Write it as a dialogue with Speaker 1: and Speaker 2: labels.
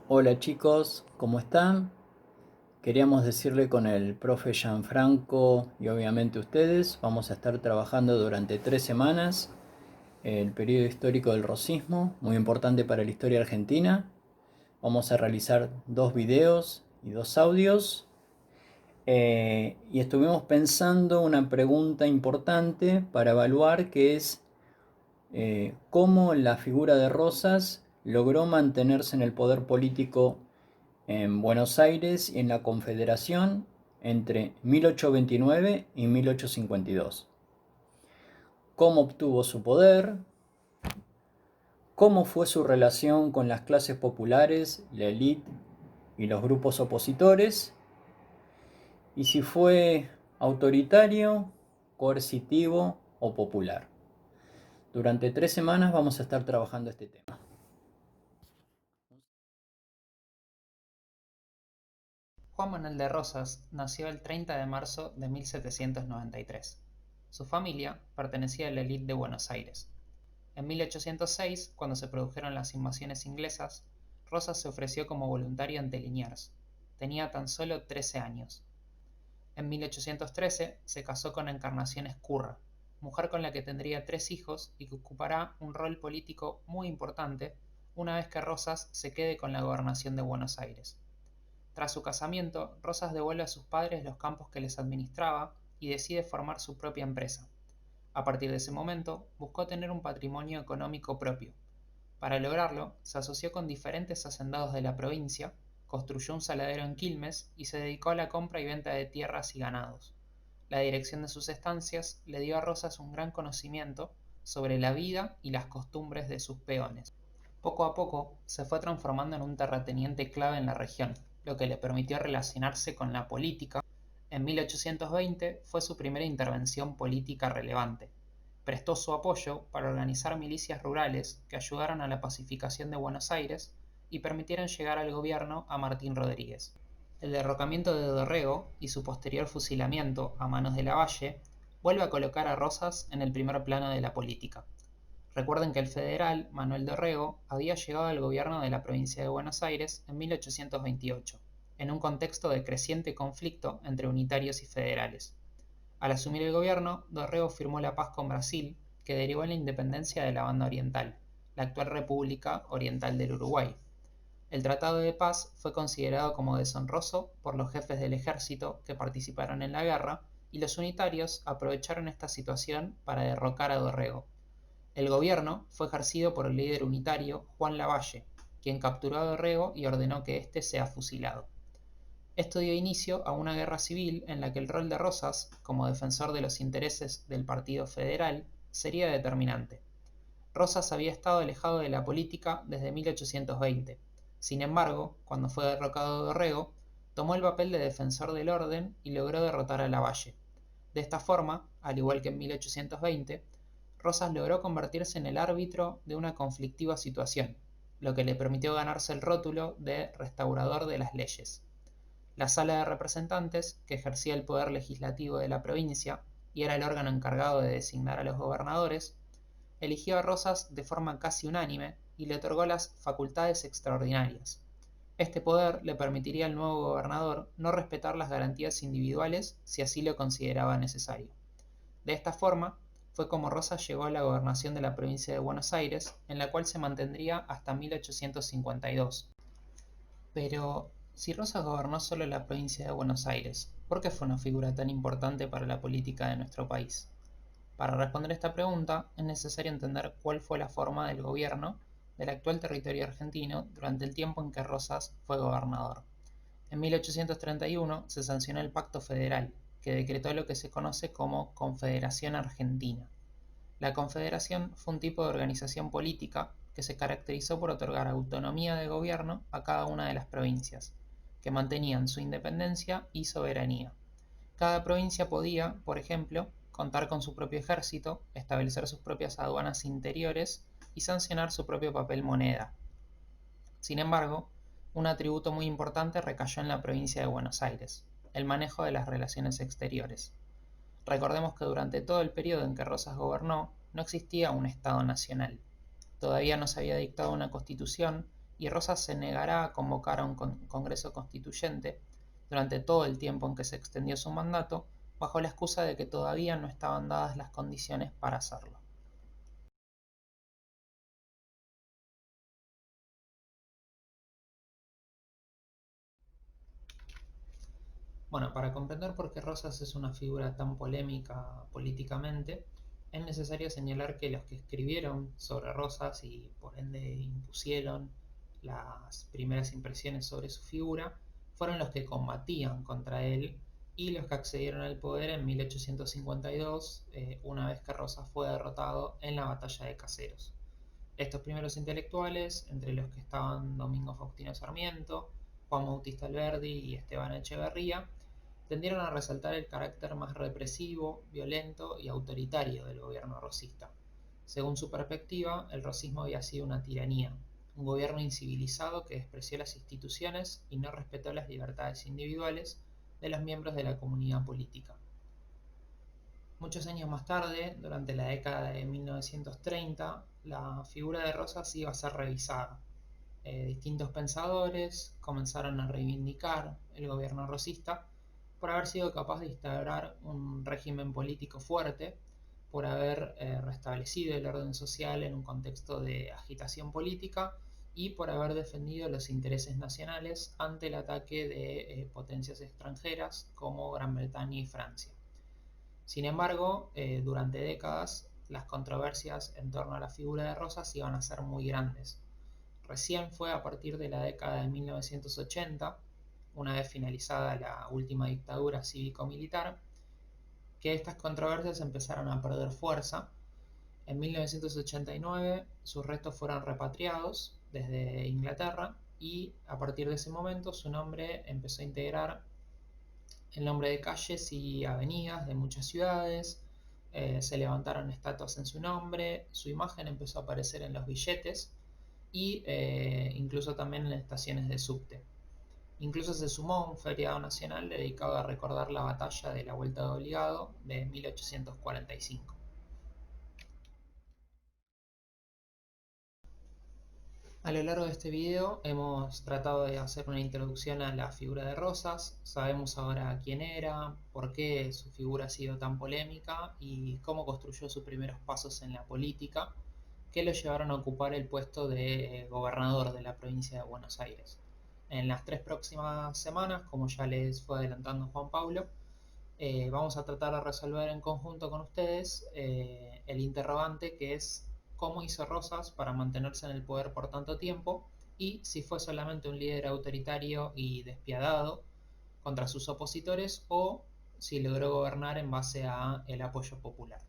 Speaker 1: Hola chicos, ¿cómo están? Queríamos decirle con el profe Gianfranco y obviamente ustedes, vamos a estar trabajando durante 3 semanas el periodo histórico del rosismo, muy importante para la historia argentina. Vamos a realizar 2 videos y 2 audios. Y estuvimos pensando una pregunta importante para evaluar, que es cómo la figura de Rosas logró mantenerse en el poder político en Buenos Aires y en la Confederación entre 1829 y 1852. Cómo obtuvo su poder, cómo fue su relación con las clases populares, la élite y los grupos opositores, y si fue autoritario, coercitivo o popular. Durante 3 semanas vamos a estar trabajando este tema.
Speaker 2: Juan Manuel de Rosas nació el 30 de marzo de 1793. Su familia pertenecía a la élite de Buenos Aires. En 1806, cuando se produjeron las invasiones inglesas, Rosas se ofreció como voluntario ante Liniers. Tenía tan solo 13 años. En 1813 se casó con Encarnación Ezcurra, mujer con la que tendría 3 hijos y que ocupará un rol político muy importante una vez que Rosas se quede con la gobernación de Buenos Aires. Tras su casamiento, Rosas devuelve a sus padres los campos que les administraba y decide formar su propia empresa. A partir de ese momento, buscó tener un patrimonio económico propio. Para lograrlo, se asoció con diferentes hacendados de la provincia, construyó un saladero en Quilmes y se dedicó a la compra y venta de tierras y ganados. La dirección de sus estancias le dio a Rosas un gran conocimiento sobre la vida y las costumbres de sus peones. Poco a poco se fue transformando en un terrateniente clave en la región, lo que le permitió relacionarse con la política. En 1820 fue su primera intervención política relevante. Prestó su apoyo para organizar milicias rurales que ayudaron a la pacificación de Buenos Aires y permitieron llegar al gobierno a Martín Rodríguez. El derrocamiento de Dorrego y su posterior fusilamiento a manos de Lavalle vuelve a colocar a Rosas en el primer plano de la política. Recuerden que el federal Manuel Dorrego había llegado al gobierno de la provincia de Buenos Aires en 1828, en un contexto de creciente conflicto entre unitarios y federales. Al asumir el gobierno, Dorrego firmó la paz con Brasil, que derivó en la independencia de la Banda Oriental, la actual República Oriental del Uruguay. El tratado de paz fue considerado como deshonroso por los jefes del ejército que participaron en la guerra, y los unitarios aprovecharon esta situación para derrocar a Dorrego. El gobierno fue ejercido por el líder unitario Juan Lavalle, quien capturó a Dorrego y ordenó que éste sea fusilado. Esto dio inicio a una guerra civil en la que el rol de Rosas, como defensor de los intereses del Partido Federal, sería determinante. Rosas había estado alejado de la política desde 1820. Sin embargo, cuando fue derrocado Dorrego, tomó el papel de defensor del orden y logró derrotar a Lavalle. De esta forma, al igual que en 1820, Rosas logró convertirse en el árbitro de una conflictiva situación, lo que le permitió ganarse el rótulo de restaurador de las leyes. La Sala de Representantes, que ejercía el poder legislativo de la provincia y era el órgano encargado de designar a los gobernadores, eligió a Rosas de forma casi unánime y le otorgó las facultades extraordinarias. Este poder le permitiría al nuevo gobernador no respetar las garantías individuales si así lo consideraba necesario. De esta forma, fue como Rosas llegó a la gobernación de la provincia de Buenos Aires, en la cual se mantendría hasta 1852. Pero, si Rosas gobernó solo la provincia de Buenos Aires, ¿por qué fue una figura tan importante para la política de nuestro país? Para responder esta pregunta, es necesario entender cuál fue la forma del gobierno del actual territorio argentino durante el tiempo en que Rosas fue gobernador. En 1831 se sancionó el Pacto Federal, que decretó lo que se conoce como Confederación Argentina. La Confederación fue un tipo de organización política que se caracterizó por otorgar autonomía de gobierno a cada una de las provincias, que mantenían su independencia y soberanía. Cada provincia podía, por ejemplo, contar con su propio ejército, establecer sus propias aduanas interiores y sancionar su propio papel moneda. Sin embargo, un atributo muy importante recayó en la provincia de Buenos Aires: el manejo de las relaciones exteriores. Recordemos que durante todo el periodo en que Rosas gobernó no existía un Estado nacional. Todavía no se había dictado una constitución y Rosas se negará a convocar a un Congreso Constituyente durante todo el tiempo en que se extendió su mandato, bajo la excusa de que todavía no estaban dadas las condiciones para hacerlo. Bueno, para comprender por qué Rosas es una figura tan polémica políticamente, es necesario señalar que los que escribieron sobre Rosas y por ende impusieron las primeras impresiones sobre su figura fueron los que combatían contra él y los que accedieron al poder en 1852, una vez que Rosas fue derrotado en la batalla de Caseros. Estos primeros intelectuales, entre los que estaban Domingo Faustino Sarmiento, Juan Bautista Alberdi y Esteban Echeverría, tendieron a resaltar el carácter más represivo, violento y autoritario del gobierno rosista. Según su perspectiva, el rosismo había sido una tiranía, un gobierno incivilizado que despreció las instituciones y no respetó las libertades individuales de los miembros de la comunidad política. Muchos años más tarde, durante la década de 1930, la figura de Rosas iba a ser revisada. Distintos pensadores comenzaron a reivindicar el gobierno rosista por haber sido capaz de instaurar un régimen político fuerte, por haber restablecido el orden social en un contexto de agitación política y por haber defendido los intereses nacionales ante el ataque de potencias extranjeras como Gran Bretaña y Francia. Sin embargo, durante décadas, las controversias en torno a la figura de Rosas iban a ser muy grandes. Recién fue a partir de la década de 1980, una vez finalizada la última dictadura cívico-militar, que estas controversias empezaron a perder fuerza. En 1989 sus restos fueron repatriados desde Inglaterra y a partir de ese momento su nombre empezó a integrar el nombre de calles y avenidas de muchas ciudades, se levantaron estatuas en su nombre, su imagen empezó a aparecer en los billetes y incluso también en estaciones de subte. Incluso se sumó un feriado nacional dedicado a recordar la batalla de la Vuelta de Obligado de 1845. A lo largo de este video hemos tratado de hacer una introducción a la figura de Rosas, sabemos ahora quién era, por qué su figura ha sido tan polémica y cómo construyó sus primeros pasos en la política, que lo llevaron a ocupar el puesto de gobernador de la provincia de Buenos Aires. En las 3 próximas semanas, como ya les fue adelantando Juan Pablo, vamos a tratar de resolver en conjunto con ustedes el interrogante que es cómo hizo Rosas para mantenerse en el poder por tanto tiempo y si fue solamente un líder autoritario y despiadado contra sus opositores o si logró gobernar en base a el apoyo popular.